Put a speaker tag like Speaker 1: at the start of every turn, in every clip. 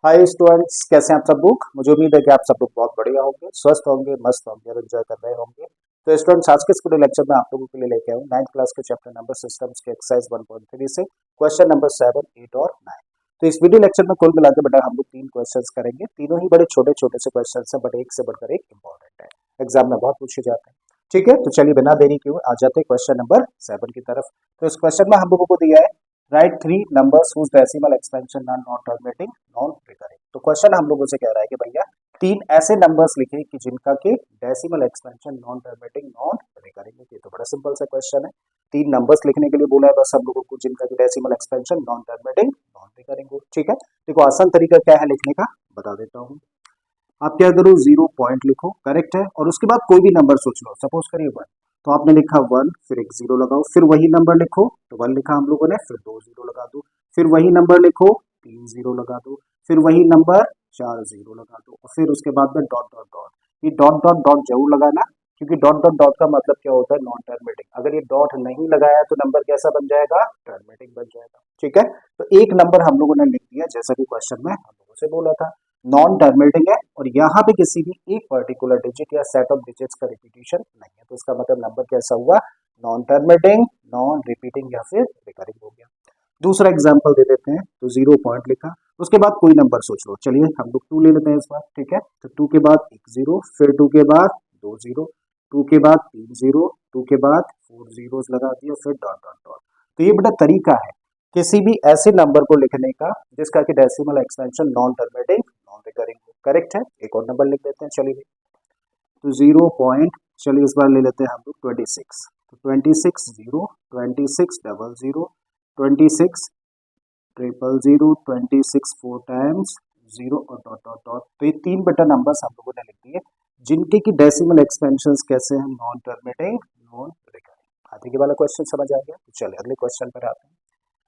Speaker 1: Hi students, कैसे हैं आप सब लोग। मुझे उम्मीद है कि आप सब लोग बहुत बढ़िया होंगे, स्वस्थ होंगे, मस्त होंगे और एंजॉय कर रहे होंगे। तो स्टूडेंट्स, आज के इस वीडियो लेक्चर में आप लोगों के लिए लेके आऊँ 9th क्लास के चैप्टर नंबर सिस्टम्स के एक्सरसाइज 1.3 से क्वेश्चन नंबर 7, 8 और 9। तो इस वीडियो लेक्चर में कुल मिला के बेटा हम लोग 3 क्वेश्चन करेंगे। तीनों ही बड़े छोटे छोटे से क्वेश्चन है, बट एक से बढ़कर एक इंपॉर्टेंट है, एग्जाम में बहुत पूछे जाते हैं। ठीक है, तो चलिए बिना देरी के आ जाते हैं क्वेश्चन नंबर 7 की तरफ। तो इस क्वेश्चन में हम लोगों को दिया है right 3 numbers whose decimal expansion are non terminating non recurring। तो क्वेश्चन हम लोगों से कह रहा है कि भैया तीन ऐसे नंबर्स लिखे कि जिनका के decimal expansion non terminating non recurring है। तो बड़ा सिंपल सा क्वेश्चन है। तीन नंबर्स लिखने के लिए बोला है बस हम लोगों को, जिनका की decimal expansion non terminating non recurring हो। ठीक है, देखो आसान तरीका क्या है लिखने का, बता देता हूँ। आप क्या करो, 0 पॉइंट लिखो, करेक्ट है, और उसके बाद कोई भी नंबर सोच लो। सपोज करिए 1, तो आपने लिखा 1, फिर एक 0 लगाओ, फिर वही नंबर लिखो, तो 1 लिखा हम लोगों ने, फिर 2 0 लगा दो, फिर वही नंबर लिखो, 3 0 लगा दो, फिर वही नंबर 4 0 लगा दो, और फिर उसके बाद में डॉट डॉट डॉट। ये डॉट डॉट डॉट जरूर लगाना, क्योंकि डॉट डॉट डॉट का मतलब क्या होता है, नॉन टर्मिनेटिंग। अगर ये डॉट नहीं लगाया तो नंबर कैसा बन जाएगा, टर्मिनेटिंग बन जाएगा। ठीक है, तो एक नंबर हम लोगों ने लिख दिया जैसा कि क्वेश्चन में हम लोगों से बोला था, नॉन टर्मिनेटिंग है, और यहाँ पे किसी भी एक पर्टिकुलर डिजिट या सेट ऑफ डिजिट्स का रिपीटिशन नहीं है। तो इसका मतलब नंबर कैसा हुआ, नॉन टर्मिनेटिंग, नॉन रिपीटिंग या फिर रिकरिंग हो गया। दूसरा एग्जांपल दे देते हैं। तो 0 पॉइंट लिखा, उसके बाद कोई नंबर सोच लो। चलिए हम लोग 2 ले लेते हैं इस बार। ठीक है, तो 2 के बाद एक 0, फिर 2 के बाद 2 0, 2 के बाद 3 0, 2 के बाद 4 जीरोस लगा दिए, फिर डॉट डॉट डॉट। तो ये बड़ा तरीका है किसी भी ऐसे नंबर को लिखने का जिसका कि decimal expansion non terminating non recurring हो। करेक्ट है, एक और नंबर लिख देते हैं। चलिए, तो 0 पॉइंट, चलिए इस बार ले लेते हैं हम लोग 26। तो 26 0, 26 डबल 0, 26 ट्रिपल 0, 26 4 टाइम्स 0 और डॉट डॉट डॉट। तो ये 3 बेटा नंबर्स हम लोगों ने लिख दिए जिनके की डेसिमल एक्सपेंशन कैसे हैं, नॉन टर्मिनेटिंग नॉन रिकरिंग। आगे के वाला क्वेश्चन समझ आ गया। तो चलिए अगले क्वेश्चन पर आते हैं।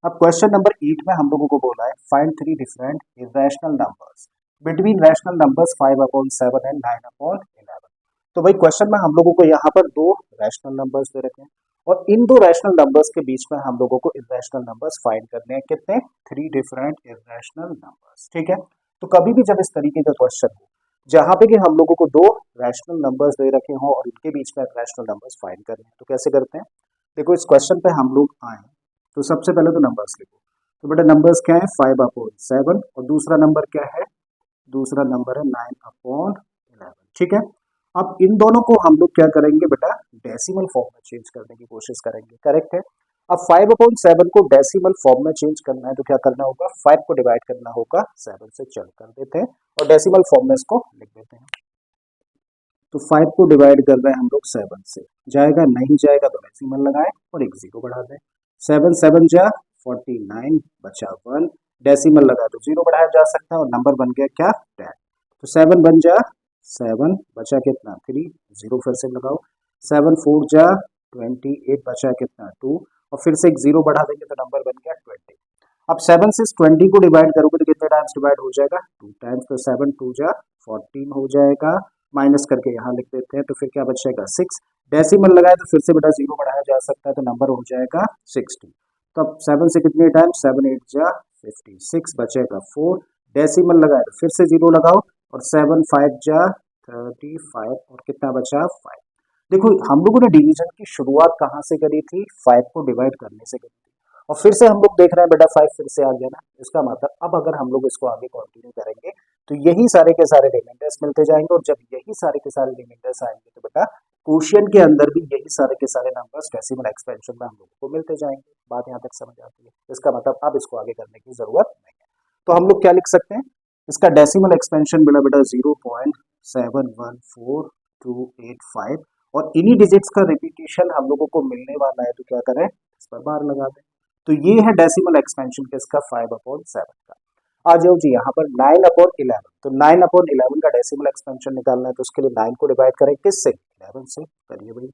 Speaker 1: अब क्वेश्चन नंबर 8 में हम लोगों को बोला है find 3 different irrational numbers between rational numbers 5/7 and 9/11। तो भाई क्वेश्चन में हम लोगों को यहाँ पर दो रैशनल नंबर्स दे रखे हैं, और इन दो रैशनल नंबर्स के बीच में हम लोगों को इरेशनल नंबर्स फाइंड करने हैं। कितने, 3 डिफरेंट इरेशनल नंबर्स। ठीक है, तो कभी भी जब इस तरीके का क्वेश्चन हो जहां पे कि हम लोगों को दो रैशनल नंबर्स दे रखे हो और इनके बीच में रैशनल नंबर्स फाइंड करने हैं, तो कैसे करते हैं। देखो इस क्वेश्चन पे हम लोग आए, तो सबसे पहले तो नंबर्स लिखो। तो बेटा नंबर्स क्या है, 5/7, और दूसरा नंबर क्या है, दूसरा नंबर है 9/11। ठीक है, अब इन दोनों को हम लोग क्या करेंगे बेटा, डेसिमल फॉर्म में चेंज करने की कोशिश करेंगे। करेक्ट है, अब 5/7 को डेसिमल फॉर्म में चेंज करना है तो क्या करना होगा, 5 को डिवाइड करना होगा 7 से। चल कर देते हैं और डेसिमल फॉर्म में इसको लिख देते हैं। तो 5 को डिवाइड कर रहे हैं हम लोग 7 से, जाएगा नहीं जाएगा तो डेसिमल लगाए और एक 0 बढ़ा दें। 7 7 जा 49, बचा 1, डेसिमल लगा तो 0 बढ़ाया जा सकता है और नंबर बन गया क्या, 10। तो 7 बन जा 7, बचा कितना 3, 0 फिर से लगाओ। 7 4 जा 28, बचा कितना 2, और फिर से एक 0 बढ़ा देंगे तो नंबर बन गया 20। अब 7 से 20 को डिवाइड करोगे तो कितने टाइम्स डिवाइड हो जाएगा, 2 टाइम्स। तो 7 2 जा 14 हो जाएगा, माइनस करके यहाँ लिख देते हैं, तो फिर क्या बचेगा 6। डेसिमल लगाए तो फिर से बेटा 0 बढ़ाया जा सकता है तो नंबर हो जाएगा 60। तो अब 7 से कितने टाइम्स, 7 8 जा 56, बचेगा 4। डेसिमल लगाए तो फिर से 0 लगाओ, और 7 5 जा 35, और कितना बचा 5। देखो हम लोगों ने डिवीजन की शुरुआत कहाँ से करी थी, 5 को डिवाइड करने से करी थी, और फिर से हम लोग देख रहे हैं बेटा 5 फिर से आ गया ना। इसका मतलब अब अगर हम लोग इसको आगे कंटिन्यू करेंगे तो यही सारे के सारे रिमाइंडर्स मिलते जाएंगे, और जब यही सारे के सारे रिमाइंडर्स आएंगे तो बेटा क्वोशिएंट के अंदर भी यही सारे के सारे नंबर्स डेसिमल एक्सपेंशन में हम लोगों को मिलते जाएंगे। बात यहाँ तक समझ आती है। इसका मतलब अब इसको आगे करने की जरूरत नहीं है। तो हम लोग क्या लिख सकते हैं, इसका डेसिमल एक्सपेंशन मिला बेटा 0.71425, और इन्हीं डिजिट्स का रिपीटिशन हम लोगों को मिलने वाला है, तो क्या करें, इस पर बार लगा दें। तो ये है डेसिमल एक्सपेंशन किसका, 5/7 का। आ जाओ जी यहाँ पर 9/11। तो 9/11 का डेसिमल एक्सपेंशन निकालना है, तो उसके लिए 9 को डिवाइड करें किससे, 11 से। करिए भाई,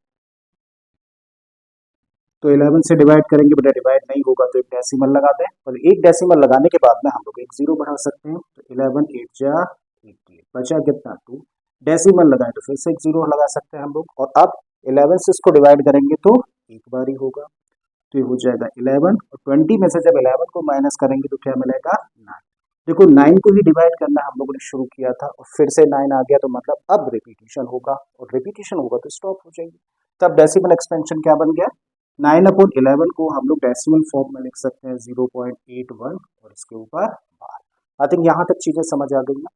Speaker 1: तो 11 से डिवाइड करेंगे बेटा, डिवाइड नहीं होगा तो एक डेसिमल लगा दें, और एक डेसिमल लगाने के बाद में हम लोग एक 0 बढ़ा सकते हैं। तो 11 8 जा 88, बचा कितना 2। डेसिमल लगाए तो फिर से एक 0 लगा सकते हैं हम लोग, और अब 11 से इसको डिवाइड करेंगे तो एक बार ही होगा, तो ये हो जाएगा 11, और 20 में से जब 11 को माइनस करेंगे तो क्या मिलेगा 9। देखो 9 को ही डिवाइड करना हम लोगों ने शुरू किया था और फिर से 9 आ गया, तो मतलब अब रिपीटिशन होगा, और रिपीटिशन होगा तो स्टॉप हो जाएगी। तब डेसिमल एक्सपेंशन क्या बन गया, 9/11 को हम लोग डेसिमल फॉर्म में लिख सकते हैं 0.81 और इसके ऊपर बार। आई थिंक यहाँ तक चीजें समझ आ गई ना।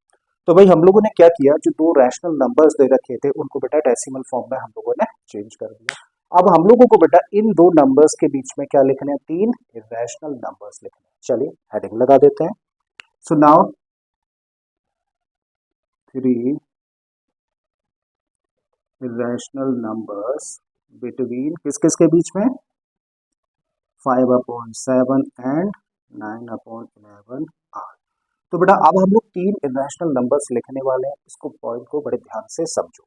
Speaker 1: तो भाई हम लोगों ने क्या किया, जो दो रैशनल नंबर्स दे रखे थे उनको बेटा डेसिमल फॉर्म में हम लोगों ने चेंज कर दिया। अब हम लोगों को बेटा इन दो नंबर्स के बीच में क्या लिखने हैं, तीन इरेशनल नंबर्स लिखने हैं। चलिए हेडिंग लगा देते हैं। So now 3 irrational numbers between किस किस के बीच में, 5/7 एंड 9/11 r। तो बेटा अब हम लोग तीन इरेशनल नंबर्स लिखने वाले हैं, इसको पॉइंट को बड़े ध्यान से समझो।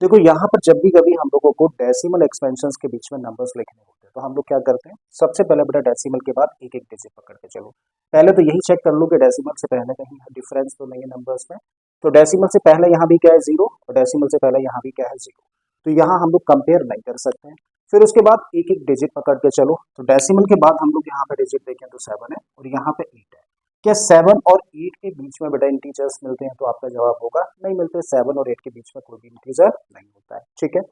Speaker 1: देखो यहाँ पर जब भी कभी हम लोगों को डेसिमल एक्सपेंशंस के बीच में नंबर्स लिखने होते हैं तो हम लोग क्या करते हैं, सबसे पहले बेटा डेसिमल के बाद एक एक डिजिट पकड़ के चलो। पहले तो यही चेक कर लो कि डेसिमल से पहले कहीं डिफरेंस तो नहीं है नंबर्स में। तो डेसिमल से पहले यहाँ भी क्या है, जीरो, और डेसिमल से पहले यहाँ भी क्या है, जीरो। तो यहाँ हम लोग कंपेयर नहीं कर सकते हैं। फिर उसके बाद एक एक डिजिट पकड़ के चलो। तो डेसिमल के बाद हम लोग यहाँ पे डिजिट देखें तो 7 है और यहाँ पे 8 है। क्या 7 और 8 के बीच में बेटा इंटीजर्स मिलते हैं, तो आपका जवाब होगा नहीं मिलते, 7 और 8 के बीच में कोई भी इंटीजर नहीं होता है। ठीक है,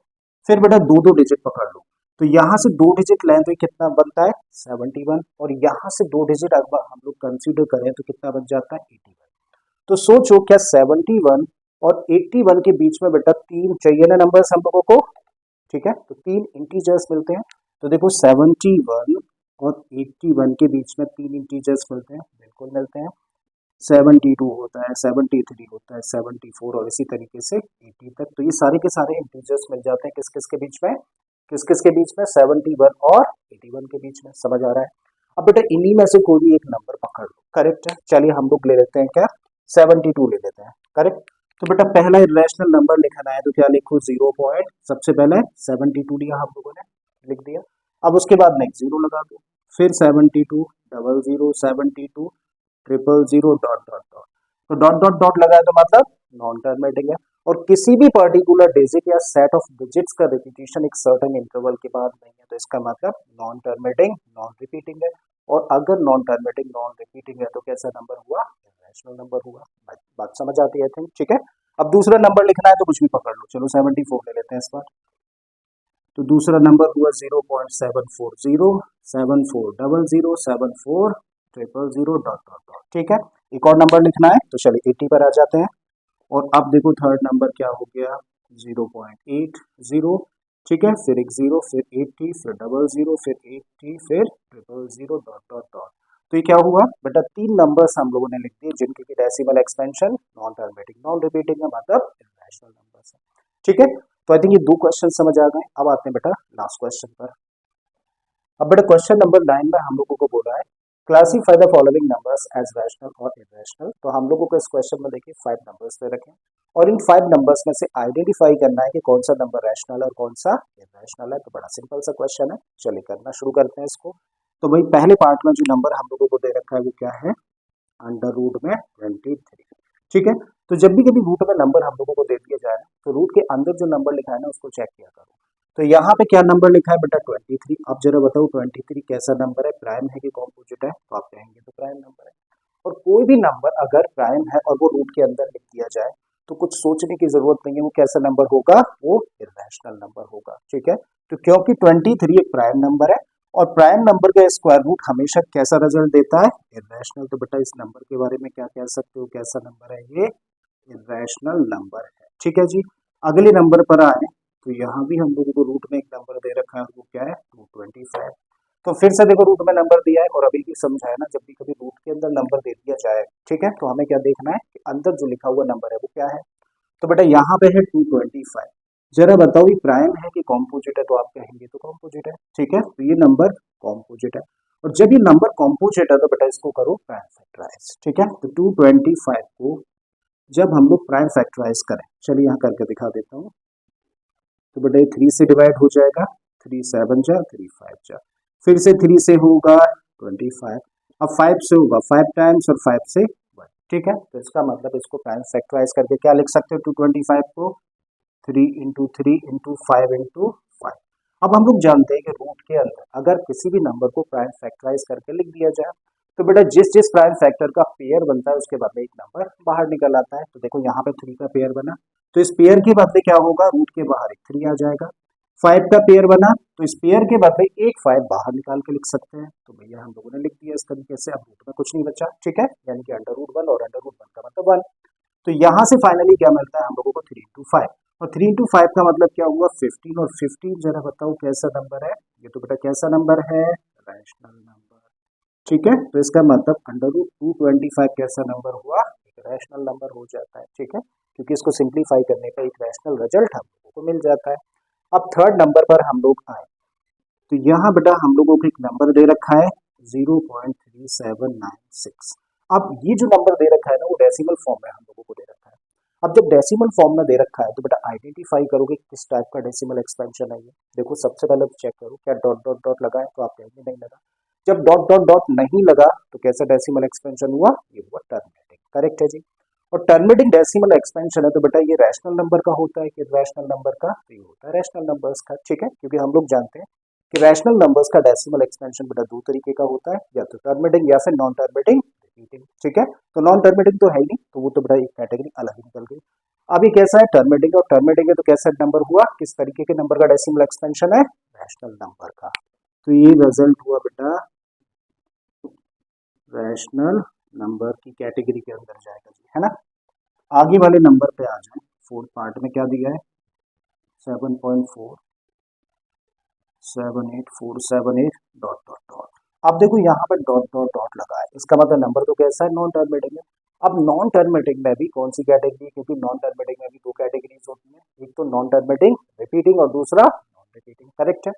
Speaker 1: फिर बेटा दो दो डिजिट पकड़ लो। तो यहाँ से दो डिजिट लें तो ये कितना बनता है, 71, और यहाँ से दो डिजिट अगर हम लोग कंसीडर करें तो कितना बन जाता है, 81। तो सोचो क्या 71 और 81 के बीच में बेटा तीन चाहिए ना नंबर्स हम लोगों को। ठीक है, तो तीन इंटीजर्स मिलते हैं। तो देखो 71 और 81 के बीच में तीन इंटीजर्स मिलते हैं, बिल्कुल मिलते हैं। 72 होता है, 73 होता है, 74 और इसी तरीके से 80 तक। तो ये सारे के सारे इंटीजर्स मिल जाते हैं किस किस के बीच में, किस किस के बीच में, 71 और 81 के बीच में। समझ आ रहा है। अब बेटा इन्हीं में से कोई भी एक नंबर पकड़ लो। करेक्ट है, चलिए हम लोग ले लेते हैं क्या, 72 ले लेते हैं। करेक्ट। तो बेटा पहला इरेशनल नंबर लिखना है तो क्या लिखो, 0 पॉइंट, सबसे पहले 72 लिया हम लोगों ने, लिख दिया। अब उसके बाद नेक्स्ट जीरो लगा दो, फिर 72, 00, 72, 000, डॉट डॉट डॉट। तो डॉट डॉट डॉट लगाए तो मतलब नॉन टर्मिनेटिंग है। और किसी भी पर्टिकुलर डिजिट या सेट ऑफ डिजिट्स का रिपीटिशन एक सर्टेन इंटरवल के बाद नहीं है तो इसका मतलब नॉन टर्मिनेटिंग, नॉन रिपीटिंग है। और अगर नॉन टर्मिनेटिंग, नॉन रिपीटिंग है तो कैसा नंबर हुआ, इरेशनल नंबर हुआ। बात समझ आती है थिंक। ठीक है, अब दूसरा नंबर लिखना है तो कुछ भी पकड़ लो। चलो 74 ले लेते हैं इस बार। तो दूसरा नंबर हुआ 0.740, 7400, 7400, डॉट डॉट डॉट। ठीक है, एक और नंबर लिखना है तो चलिए 80 पर आ जाते हैं। और अब देखो थर्ड नंबर क्या हो गया, 0.80। ठीक है, फिर एक जीरो, फिर 80, फिर 00, फिर 80, फिर 000, डॉट डॉट डॉट। तो ये क्या हुआ बेटा, तीन नंबर्स हम लोगों ने लिख दिए जिनकी की decimal expansion non terminating, non repeating है, मतलब इरेशनल नंबर्स है। ठीक है, तो आई थिंक ये दो क्वेश्चन समझ आ गए। अब आते हैं बेटा लास्ट क्वेश्चन पर। अब बेटा क्वेश्चन नंबर 9 में हम लोगों को बोला है classify the following numbers as rational और इरेशनल। तो हम लोगों को इस क्वेश्चन में देखिए 5 नंबर्स दे रखे हैं और इन 5 नंबर्स में से आइडेंटिफाई करना है कि कौन सा नंबर रैशनल और कौन सा इरेशनल है। तो बड़ा सिंपल सा क्वेश्चन है, चलिए करना शुरू करते हैं इसको। तो भाई पहले पार्ट में जो नंबर हम लोगों को दे रखा है वो क्या है, अंडर रूट में 23। ठीक है, तो जब भी कभी रूट में नंबर हम लोगों को दे दिया जाए तो रूट के अंदर जो नंबर लिखा है ना उसको चेक किया करो। तो यहाँ पे क्या नंबर लिखा है बेटा, 23। अब जरा बताओ 23 कैसा नंबर है, प्राइम है कि कॉम्पोजिट है, तो आप कहेंगे तो प्राइम नंबर है। और कोई भी नंबर अगर प्राइम है और वो रूट के अंदर लिख दिया जाए तो कुछ सोचने की जरूरत नहीं है, वो कैसा नंबर होगा, वो इरेशनल नंबर होगा। ठीक है, तो क्योंकि 23 एक प्राइम नंबर है और प्राइम नंबर का स्क्वायर रूट हमेशा कैसा रिजल्ट देता है, इरेशनल। तो बेटा इस नंबर के बारे में क्या कह सकते हो, कैसा नंबर है ये, इरेशनल नंबर है। ठीक है जी, अगले नंबर पर आए तो यहाँ भी हम लोगों को रूट में एक नंबर दे रखा है, वो क्या है, 225। तो फिर से देखो रूट में नंबर दिया है और अभी भी समझाया ना, जब भी कभी रूट के अंदर नंबर दे दिया जाए, ठीक है, तो हमें क्या देखना है कि अंदर जो लिखा हुआ नंबर है वो क्या है। तो बेटा यहाँ पे है 225। जरा बताओ ये प्राइम है कि कॉम्पोजिट है, तो आप कहेंगे तो कॉम्पोजिट है। ठीक है, तो ये नंबर कॉम्पोजिट है और जब ये नंबर कॉम्पोजिट है तो बेटा इसको करो प्राइम फैक्टराइज। ठीक है, तो 225 को जब हम लोग प्राइम फैक्टराइज करें, चलिए यहाँ करके दिखा देता हूँ। तो बेटा ये 3 से डिवाइड हो जाएगा, 3 7 जा, 3 5 जा, फिर से 3 से होगा 25, अब 5 से होगा 5 टाइम्स और 5 से 1। ठीक है, तो इसका मतलब इसको प्राइम फैक्टराइज करके क्या लिख सकते हो, 225 को 3 इंटू 3 इंटू 5 इंटू 5। अब हम लोग जानते हैं कि रूट के अंदर अगर किसी भी नंबर को प्राइम फैक्टराइज करके लिख दिया जाए तो बेटा जिस जिस प्राइम फैक्टर का पेयर बनता है उसके बदले एक नंबर बाहर निकल आता है। तो देखो यहाँ पे 3 का पेयर बना, तो इस पेयर के बदले क्या होगा, रूट के बाहर एक 3 आ जाएगा। 5 का पेयर बना, तो इस पेयर के बदले एक 5 बाहर निकाल के लिख सकते हैं। तो भैया हम लोगों ने लिख दिया इस तरीके से, अब रूट में कुछ नहीं बचा, ठीक है, यानी कि √1 और √1 का मतलब 1। तो यहाँ से फाइनली क्या मिलता है हम लोगों को, 3 into 5, और 3 into 5 का मतलब क्या हुआ, 15, और 15 जरा बताओ कैसा नंबर है, ये तो बेटा कैसा नंबर है, रैशनल नंबर, ठीक है। तो इसका मतलब √225 कैसा नंबर हुआ, एक रैशनल नंबर हो जाता है, ठीक है, क्योंकि इसको सिंप्लीफाई करने पर एक रैशनल रिजल्ट हम लोगों को मिल जाता है। अब थर्ड नंबर पर हम लोग आए, तो यहाँ बेटा हम लोगों को एक नंबर दे रखा है 0.3796। अब ये जो नंबर दे रखा है ना, वो डेसिमल फॉर्म में हम लोगों को दे रखा है। अब जब डेसिमल फॉर्म में दे रखा है तो बेटा आइडेंटिफाई करोगे किस टाइप का डेसिमल एक्सपेंशन है ये। देखो सबसे पहले तो चेक करो क्या डॉट डॉट डॉट लगा है, तो आप कहेंगे नहीं लगा। जब डॉट डॉट डॉट नहीं लगा तो कैसा डेसिमल एक्सपेंशन हुआ, ये हुआ टर्मिनेटिंग, करेक्ट है जी। और टर्मिनेटिंग डेसिमल एक्सपेंशन है तो बेटा ये रैशनल नंबर का होता है कि इरैशनल नंबर का, तो ये होता है रैशनल नंबर्स का, ठीक है, क्योंकि हम लोग जानते हैं कि रैशनल नंबर्स का डेसिमल एक्सपेंशन बेटा दो तरीके का होता है, या तो टर्मिनेटिंग या फिर नॉन टर्मिनेटिंग रिपीटिंग, ठीक है। तो नॉन टर्मिनेटिंग तो है ही नहीं, तो वो तो बेटा एक कैटेगरी अलग ही निकल गई। अब ये कैसा है, टर्मिनेटिंग, और टर्मिनेटिंग है तो कैसा नंबर हुआ, किस तरीके के नंबर का डेसिमल एक्सपेंशन है, रैशनल नंबर का। तो ये रिजल्ट हुआ बेटा रैशनल नंबर की कैटेगरी के अंदर जाएगा जी, है ना। आगे वाले नंबर पे आ जाए, फोर्थ पार्ट में क्या दिया है, 7.478478 डॉट डॉट डॉट। अब देखो यहाँ पे डॉट डॉट डॉट लगा है, इसका मतलब नंबर तो कैसा है, नॉन टर्मिनेटिंग है। अब नॉन टर्मिनेटिंग में भी कौन सी कैटेगरी है, क्योंकि नॉन टर्मिनेटिंग में भी दो कैटेगरीज होती है, एक तो नॉन टर्मिनेटिंग रिपीटिंग और दूसरा नॉन रिपीटिंग, करेक्ट है।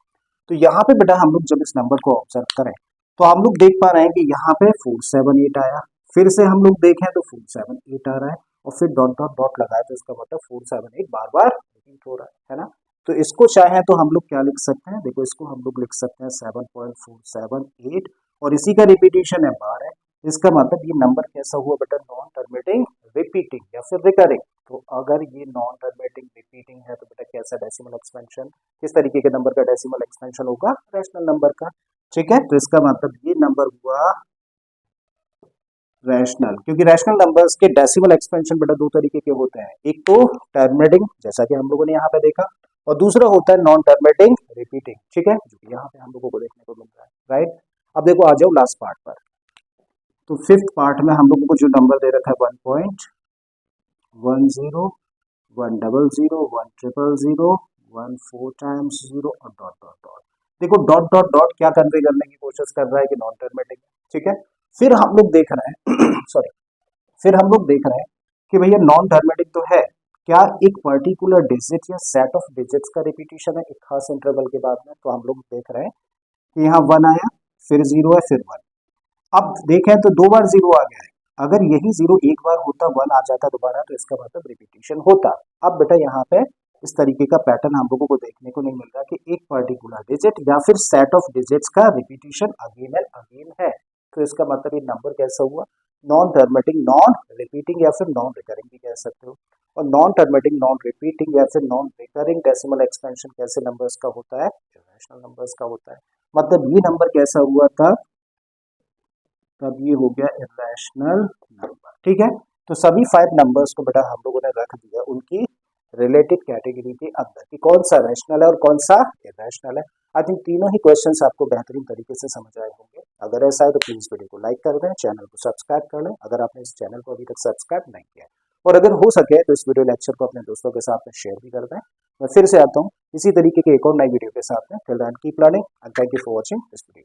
Speaker 1: तो यहाँ पे बेटा हम लोग जब इस नंबर को ऑब्जर्व करें तो हम लोग देख पा रहे हैं कि यहाँ पे 478 आया, फिर से हम लोग देखें तो 478 आ रहा है, और फिर डॉट डॉट डॉट लगाए, तो इसका मतलब 478 बार बार रिपीट हो रहा है ना। तो इसको चाहे तो हम लोग क्या लिख सकते हैं, देखो इसको हम लोग लिख सकते हैं 7.478, और इसी का रिपीटिशन है 12। इसका मतलब ये नंबर कैसा हुआ बेटा, नॉन टर्मिनेटिंग रिपीटिंग या फिर रिकरिंग। तो अगर ये नॉन टर्मिनेटिंग रिपीटिंग है तो बेटा कैसा डेसिमल एक्सपेंशन, किस तरीके के नंबर का डेसिमल एक्सपेंशन होगा, रैशनल नंबर का, ठीक है। तो इसका मतलब ये नंबर हुआ रैशनल, क्योंकि रैशनल नंबर्स के डेसिमल एक्सपेंशन बेटा दो तरीके के होते हैं, एक तो टर्मिनेटिंग जैसा कि हम लोगों ने यहाँ पे देखा, और दूसरा होता है नॉन टर्मिनेटिंग रिपीटिंग, ठीक है, जो कि यहाँ पे हम लोगों को देखने को मिल रहा है, राइट। अब देखो आ जाओ लास्ट पार्ट पर, तो फिफ्थ पार्ट में हम लोगों को जो नंबर दे रखा है 1.10 100 100 1 4 टाइम्स 0 और डॉट डॉट डॉट। देखो डॉट डॉट डॉट क्या कन्वे करने की कोशिश कर रहा है कि नॉन टर्मिनेटिंग, ठीक है। फिर हम लोग देख रहे हैं सॉरी, फिर हम लोग देख रहे हैं कि भैया नॉन टर्मिनेटिंग तो है, क्या एक पर्टिकुलर डिजिट या सेट ऑफ डिजिट्स का रिपीटिशन है एक खास इंटरवल के बाद में। तो हम लोग देख रहे हैं कि यहाँ 1 आया, फिर 0 है, फिर 1। अब देखें तो दो बार 0 आ गया है, अगर यही 0 एक बार होता, 1 आ जाता दोबारा, तो इसका मतलब रिपीटिशन होता। अब बेटा यहाँ पे इस तरीके का पैटर्न हम लोगों को देखने को नहीं मिल रहा कि एक पर्टिकुलर डिजिट या फिर सेट ऑफ डिजिट्स का रिपीटिशन अगेन एंड अगेन है। तो इसका मतलब ये नंबर कैसा हुआ, नॉन टर्मिनेटिंग नॉन रिपीटिंग या फिर नॉन रिकरिंग भी कह सकते हो। और नॉन टर्मिनेटिंग नॉन रिपीटिंग या फिर नॉन रिकरिंग डेसिमल एक्सपेंशन कैसे नंबर्स का होता है, इरेशनल नंबर्स का होता है। मतलब ये नंबर कैसा हुआ था, तब ये हो गया इरेशनल नंबर, ठीक है। तो सभी 5 नंबर्स को बेटा हम लोगों ने रख दिया उनकी रिलेटेड कैटेगरी के अंदर कि कौन सा रैशनल है और कौन सा इरेशनल है। आई थिंक तीनों ही क्वेश्चंस आपको बेहतरीन तरीके से समझ आए होंगे। अगर ऐसा है तो प्लीज वीडियो को लाइक कर दें, चैनल को सब्सक्राइब कर लें अगर आपने इस चैनल को अभी तक सब्सक्राइब नहीं किया, और अगर हो सके तो इस वीडियो लेक्चर को अपने दोस्तों के साथ में शेयर भी कर दें। मैं फिर से आता हूँ इसी तरीके के एक और नई वीडियो के साथ में। Till then keep learning and thank you for watching this video.